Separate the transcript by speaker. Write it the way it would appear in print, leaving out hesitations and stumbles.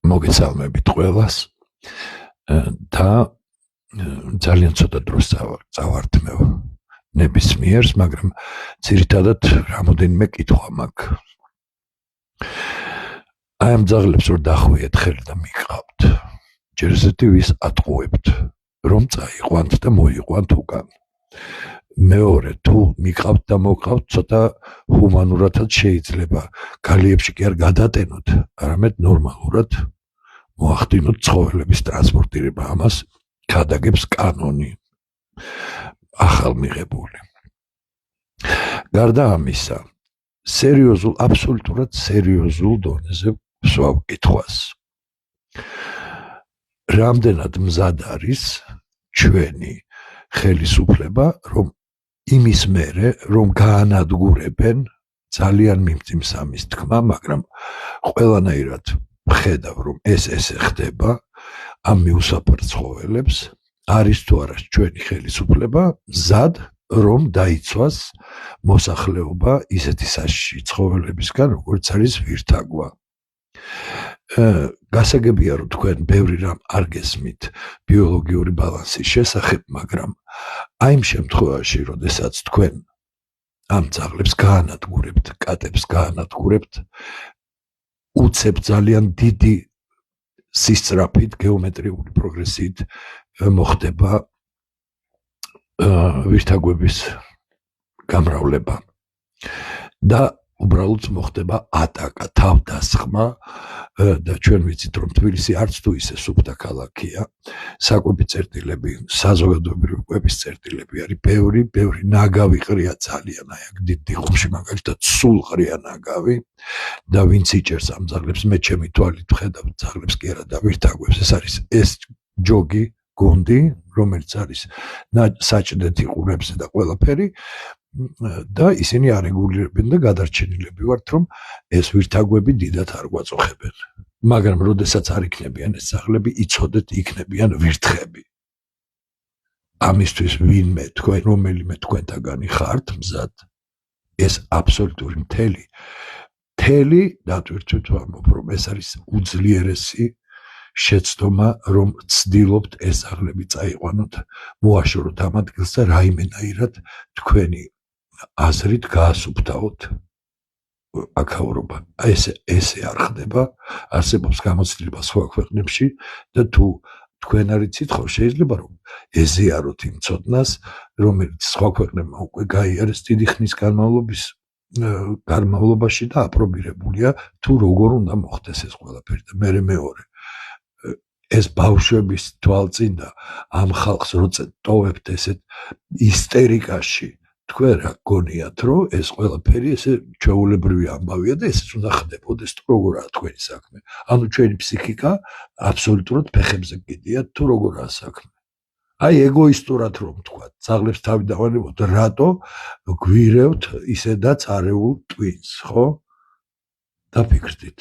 Speaker 1: მოგესალმებით ყველას და ძალიან ცოტა დროს წავართმევ ნებისმიერს, მაგრამ ძირითადად რამოდენიმე კითხვა მაქვს. აი ამ ძაღლებს რომ დახვიეთ ხელი და მიყავთ, ჯერ ესეთი ვის ატყუებთ, რომ წაიყვანთ და მოიყვანთ უკან. მეორე, თუ მიყავთ და მოყავთ, ცოტა ჰუმანურადაც შეიძლება, გალიებში კი არ გადატენოთ, არამედ ნორმალურად მოახდინოთ ცხოველების ტრანსპორტირება. ამას გადაგებს კანონი ახალ მიღებული. გარდა ამისა, აბსოლუტურად სერიოზულ დონეზე ვსვავ კითხვას. რამდენად მზად არის ჩვენი ხელისუფლება, რომ იმის მერე, რომ გაანადგურებენ, ძალიან მიმძიმს ამის თქმა, მაგრამ ყველანაირად ვხედავ, რომ ეს ხდება ამ მიუსაფარ ცხოველებს, არის თუ არა ჩვენი ხელისუფლება მზად, რომ დაიცვას მოსახლეობა ისეთი საშიში ცხოველებისგან, როგორც არის ვირთაგვა. გასაგებია, რომ თქვენ ბევრი რამ არ გესმით ბიოლოგიური ბალანსის შესახებ, მაგრამ აი იმ შემთხვევაში, როდესაც თქვენ ამ ძაღლებს გაანადგურებთ, კატებს გაანადგურებთ, უცებ ძალიან დიდი სისწრაფით, გეომეტრიული პროგრესით მოხდება ვირთაგვების გამრავლება და უბრალოდ მოხდება ატაკა, თავდასხმა და ჩვენ ვიცით, რომ თბილისი არც თუ ისე სუფთა ქალაქია, საკვები წერტილები, საზოგადოებრივი კვების წერტილები არის ბევრი ნაგავი ყრია ძალიან, აი აქ დიდ დიღომში მაგალითად სულ ყრია ნაგავი და ვინც იჭერს ამ ძაღლებს, მე ჩემი თვალით ვხედავ ძაღლებს კი არა და ვირთაგვებს, ეს არის ეს ჯოგი, გუნდი, რომელიც არის საჭდეთი ყურებზე და ყველაფერი და ისინი არეგულირებენ და გადარჩენილები ვართ, რომ ეს ვირთაგვები დიდად არ გვაწოხებენ. მაგრამ როდესაც არ იქნებიან ეს ძაღლები, იცოდეთ, იქნებიან ვირთხები. ამისთვის ვინმე თქვენ, რომელიმე თქვენთაგანი ხართ მზად, ეს აბსოლუტური მთელი დატვირთვით ვამბობ, რომ ეს არის უძლიერესი შეცდომა, რომ ცდილობთ ეს ძაღლები წაიყვანოთ, მოაშოროთ ამ ადგილს და რაიმენაირად თქვენი აზრით გაასუფთავოთ აქაურობა. ესე არ ხდება, არსებობს გამოცდილება სხვა ქვეყნებში და თუ თქვენ არ იცით, ხო შეიძლება რომ ეზიაროთ იმ ცოდნას, რომელიც სხვა ქვეყნებმა უკვე გაიარეს დიდი ხნის განმავლობაში და აპრობირებულია, თუ როგორ უნდა მოხდეს ეს ყველაფერი და მეორე ეს ბავშვების თვალწინ და ამ ხალხს როცა ტოვებთ ესეთ ისტერიკაში, თქვენ რა გონიათ, რომ ეს ყველაფერი ესე ჩვეულებრივი ამბავია და ესეც უნდა ხდებოდეს, თუ როგორაა თქვენი საქმე. ანუ ჩვენი ფსიქიკა აბსოლუტურად ფეხებზე გიდიათ, თუ როგორაა საქმე. აი ეგოისტურად რომ თქვა, ძაღლებს თავი დავანებოთ, რატო გვირევთ ისედაც არეულ ტვინს, ხო? დაფიქრდით.